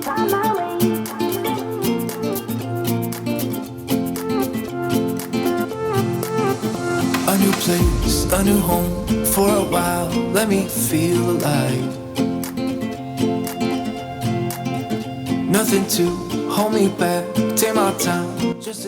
A new place, a new home, for a while, let me feel alive. Nothing to hold me back, take my time.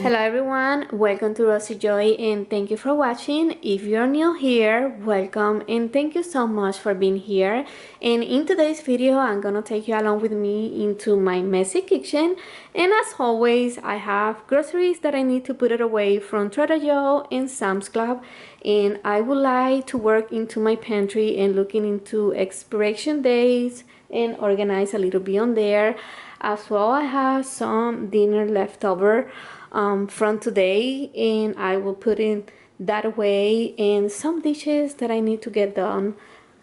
Hello everyone, welcome to Rosy Joy and thank you for watching. If you're new here, welcome and thank you so much for being here. And in today's video, I'm gonna take you along with me into my messy kitchen. And as always, I have groceries that I need to put it away from Trader Joe and Sam's Club. And I would like to work into my pantry and looking into expiration dates and organize a little bit on there. As well, I have some dinner leftover from today, and I will put in that away, and some dishes that I need to get done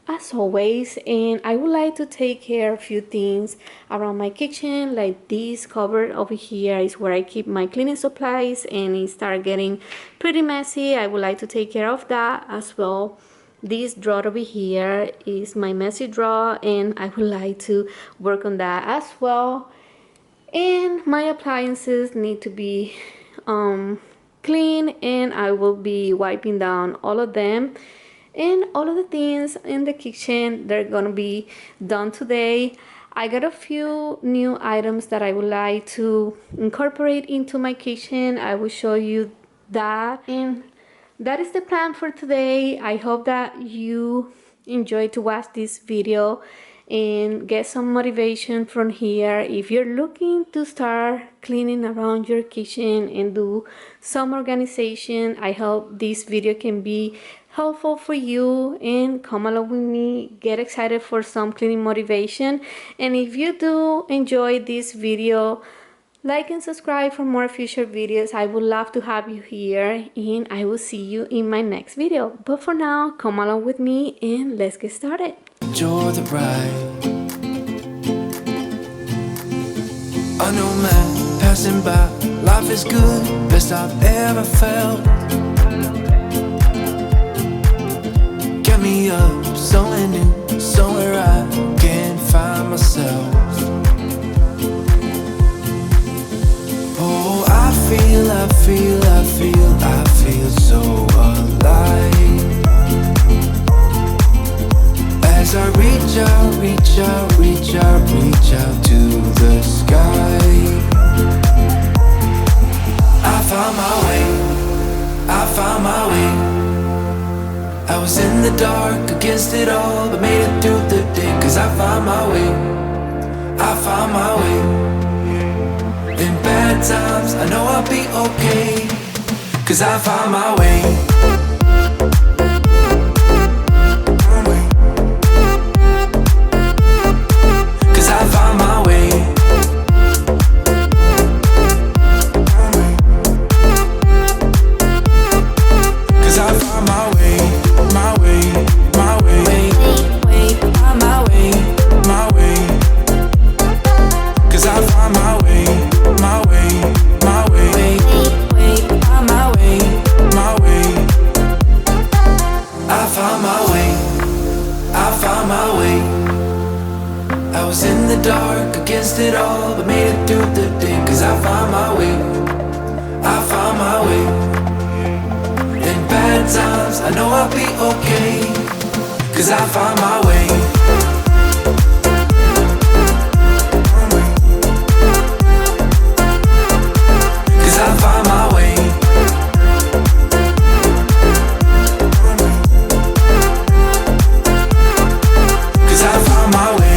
as always. And I would like to take care of a few things around my kitchen, like this cupboard over here is where I keep my cleaning supplies, and it started getting pretty messy. I would like to take care of that as well. This drawer over here is my messy drawer, and I would like to work on that as well. And my appliances need to be clean, and I will be wiping down all of them. And all of the things in the kitchen, they're gonna be done today. I got a few new items that I would like to incorporate into my kitchen. I will show you that, and that is the plan for today. I hope that you enjoy to watch this video and get some motivation from here. If you're looking to start cleaning around your kitchen and do some organization, I hope this video can be helpful for you, and come along with me, get excited for some cleaning motivation. And if you do enjoy this video, like and subscribe for more future videos. I would love to have you here, and I will see you in my next video. But for now, come along with me and let's get started. Enjoy the ride. A new man passing by. Life is good, best I've ever felt. Get me up, somewhere new, somewhere I can't find myself. Oh, I feel so alive. As I reach out to the sky. I found my way. I was in the dark against it all, but made it through the day. Cause I found my way. In bad times, I know I'll be okay. Cause I found my way. Cause I found my way. Cause I found my way. My way. Cause I found my way. My way. I was in the dark against it all, but made it through the day. Cause I found my way. In bad times, I know I'll be okay. Cause I found my way. Cause I found my way. Cause I found my way.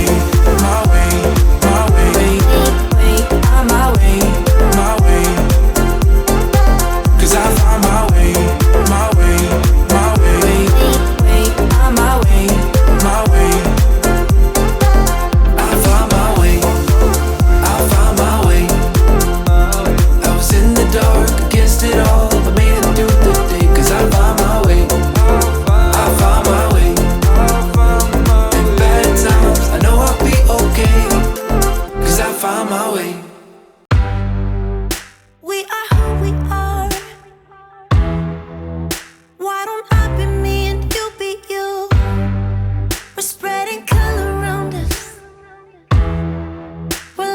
We're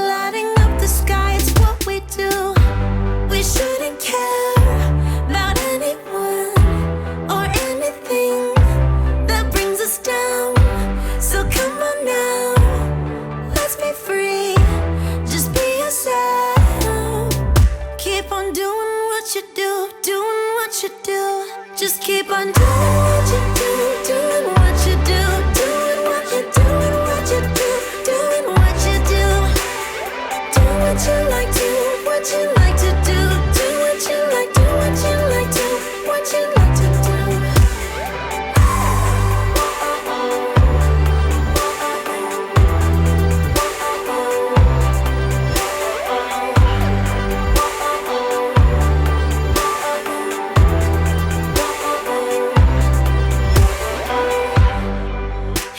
you do, doing what you do. Just keep on doing what you do, doing what you do, doing what you do, what you do, doing what you do. Do what you like, do what you like to do, do what you like, do what you like, do what you like to do.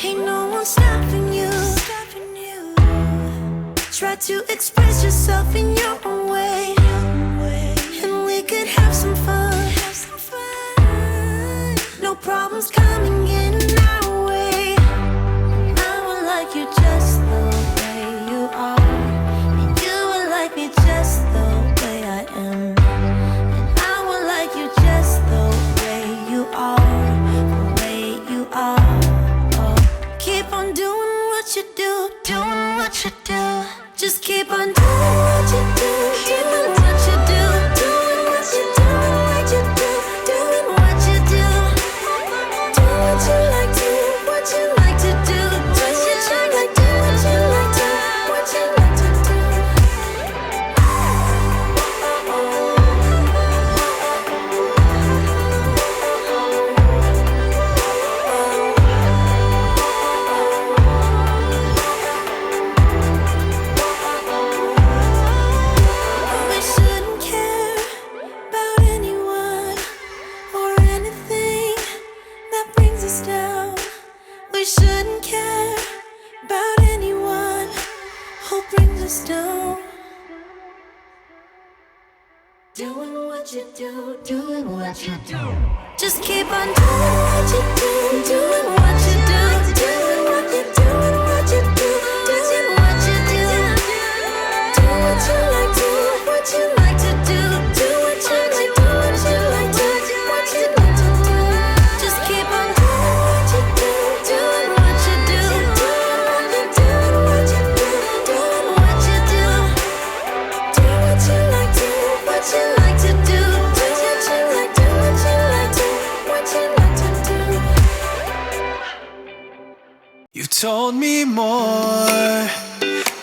Ain't no one stopping you. Try to express yourself in your own way, and we could have some fun. No problems coming in our way. I would like you just the way you are, and you would like me just the way I am, and I would like you just the way you are, the way you are. Oh, keep on doing what you do, doing what you do. Just keep on doing what you do, doing what you do, doing what you do, what you do, doing what you do. Do what you like, do what you like to do, what you like, do what you like to, what you like to do. We shouldn't care about anyone or anything that brings us down. We shouldn't care about anyone who brings us down. Doing what you do, doing what you do. Just keep on doing what you do, doing what you do, doing what you do, what you do, doing what you do. Do what you like, do what you like to do, do what you like, do what you like to, what you like to do. Just keep on doing what you do, doing what you do, doing what you do, what you do, doing what you do. Do what you like, do what you like to do, do what you like, do what you like to, what you like to do. You told me more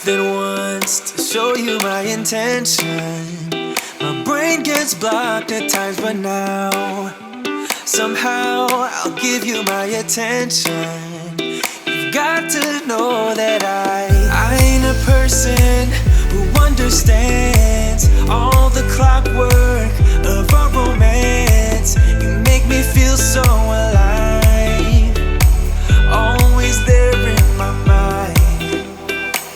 than once to show you my intention. My brain gets blocked at times, but now somehow I'll give you my attention. You've got to know that I ain't a person who understands all the clockwork of our romance. You make me feel so alive, always there in my mind.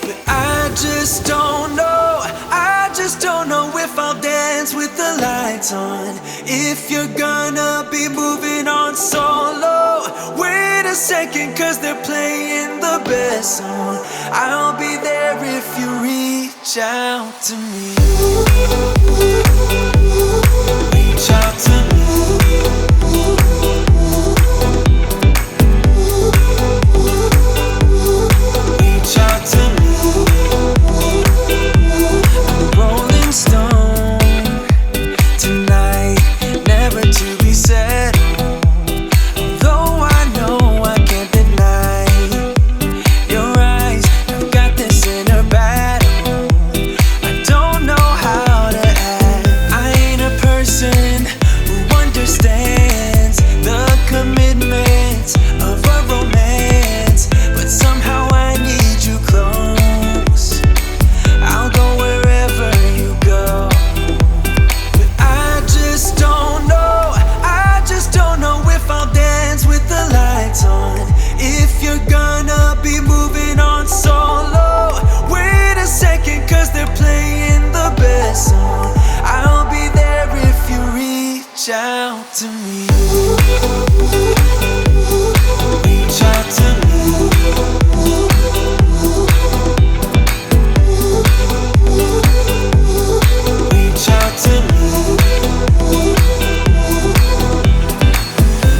But I just don't know, I just don't know if I'll dance with the lights on, if you're gonna be moving on solo. Wait a second, cause they're playing the best song. I'll be there if you reach out to me. Reach out to me. Reach out to me. I'm a rolling stone tonight, never to be settled. Though I know I can't deny your eyes, I've got this inner battle. I don't know how to act. I ain't a person who understands the commitment of a romance, but somehow I need you close. I'll go wherever you go. But I just don't know, I just don't know if I'll dance with the lights on, if you're gonna be moving on solo. Wait a second, cause they're playing the best song. I'll be there if you reach out to me. Reach out to me. Reach out to me.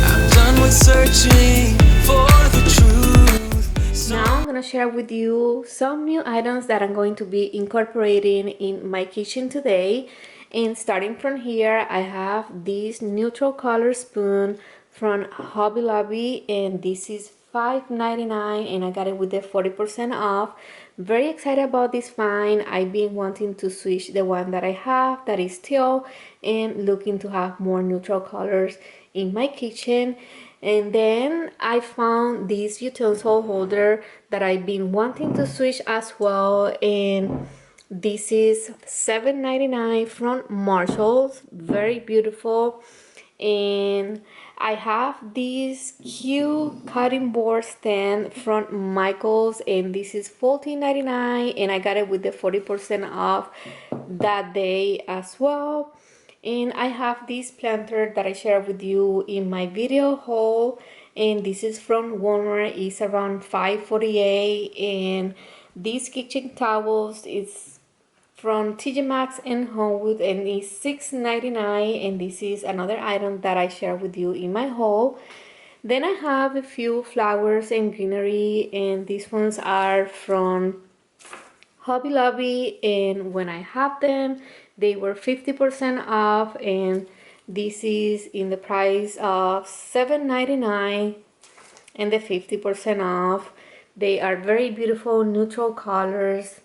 I'm done with searching for the truth. Now I'm gonna share with you some new items that I'm going to be incorporating in my kitchen today. And starting from here, I have this neutral color spoon from Hobby Lobby, and this is $5.99, and I got it with the 40% off. Very excited about this find. I've been wanting to switch the one that I have that is teal and looking to have more neutral colors in my kitchen. And then I found this utensil holder that I've been wanting to switch as well, and this is $7.99 from Marshalls. Very beautiful. And I have this cute cutting board stand from Michaels, and this is $14.99, and I got it with the 40% off that day as well. And I have this planter that I shared with you in my video haul, and this is from Walmart. It's around $5.48, and these kitchen towels is from TJ Maxx and Homewood, and it's $6.99, and this is another item that I share with you in my haul. Then I have a few flowers and greenery, and these ones are from Hobby Lobby, and when I have them they were 50% off, and this is in the price of $7.99 and the 50% off. They are very beautiful neutral colors.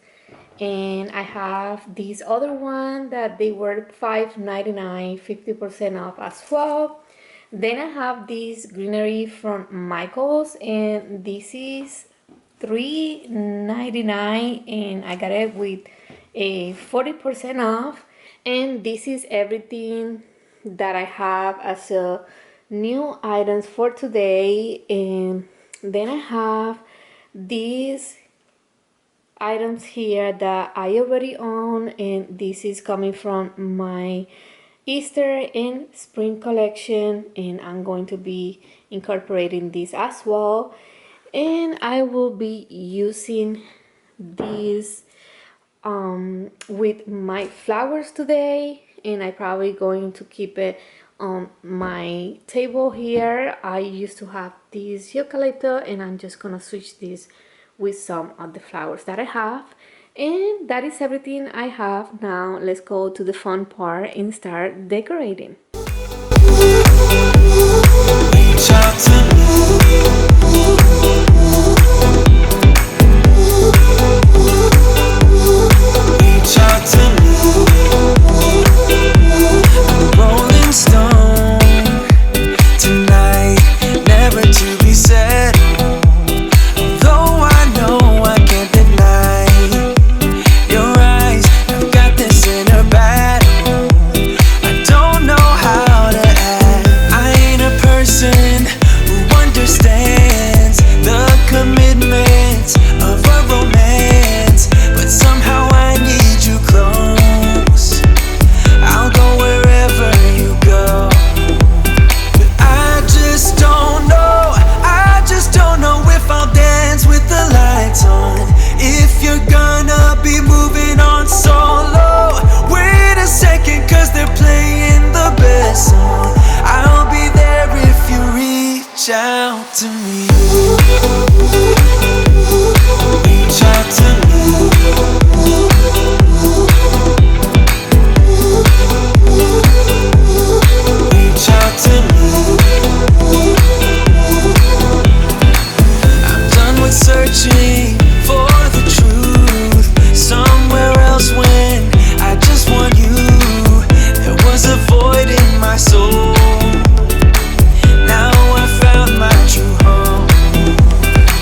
And I have this other one that they were $5.99, 50% off as well. Then I have this greenery from Michaels, and this is $3.99, and I got it with a 40% off. And this is everything that I have as a new items for today. And then I have these items here that I already own, and this is coming from my Easter and spring collection, and I'm going to be incorporating this as well. And I will be using these with my flowers today, and I probably going to keep it on my table here. I used to have this eucalyptus, and I'm just gonna switch this with some of the flowers that I have. And that is everything I have. Now let's go to the fun part and start decorating. Reach out to me. Reach out to me. I'm a rolling stone tonight, never to be settled. Although I know I can't deny your eyes, I've got this inner battle. I don't know how to act. I ain't a person who understands the commitments of a romance, but somehow I need you close. I'll go wherever you go. But I just don't know, I just don't know if I'll dance with the lights on. If you're gonna be moving on solo, wait a second, cause they're playing the best song. I'll be there if you reach out to me. Reach out to me. Reach out to me. I'm done with searching for the truth somewhere else when I just want you. There was a void in my soul. Now I found my true home.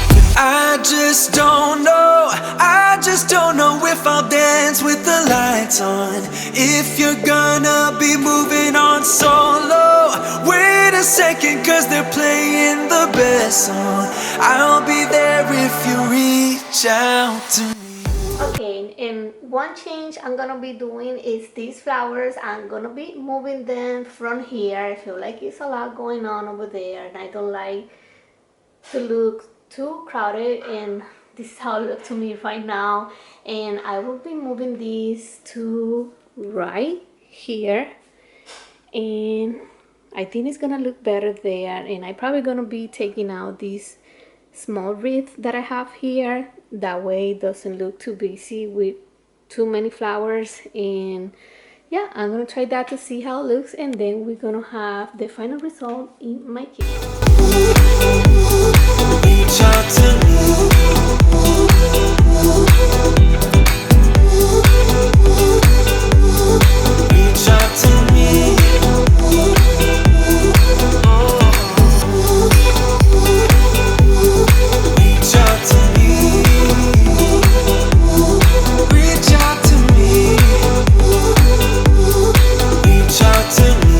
But I just don't know, I just don't know if I'll dance with the lights on. If you're gonna be moving on solo, wait a second, cause they're playing the best song. I'll be there if you reach out to me. Okay, and one change I'm gonna be doing is these flowers. I'm gonna be moving them from here. I feel like it's a lot going on over there, and I don't like to look too crowded, and this is how it looks to me right now. And I will be moving these to right here, and I think it's gonna look better there. And I'm probably gonna be taking out this small wreath that I have here, that way it doesn't look too busy with too many flowers. And yeah, I'm gonna try that to see how it looks, and then we're gonna have the final result in my kitchen. Reach out to me. Reach out to me. Reach out to me. Reach out to me. Reach out to me.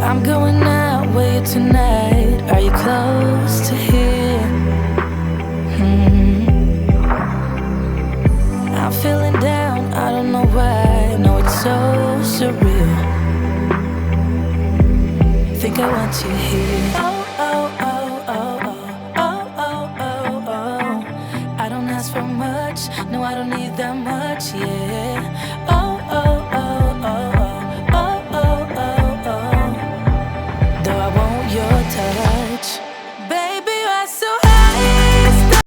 I'm going out with you tonight. Are you close to here? I'm feeling down, I don't know why. No, it's so surreal. Think I want you here. Oh, oh, oh, oh, oh, oh, oh, oh, oh. I don't ask for much, no, I don't need that much, yeah.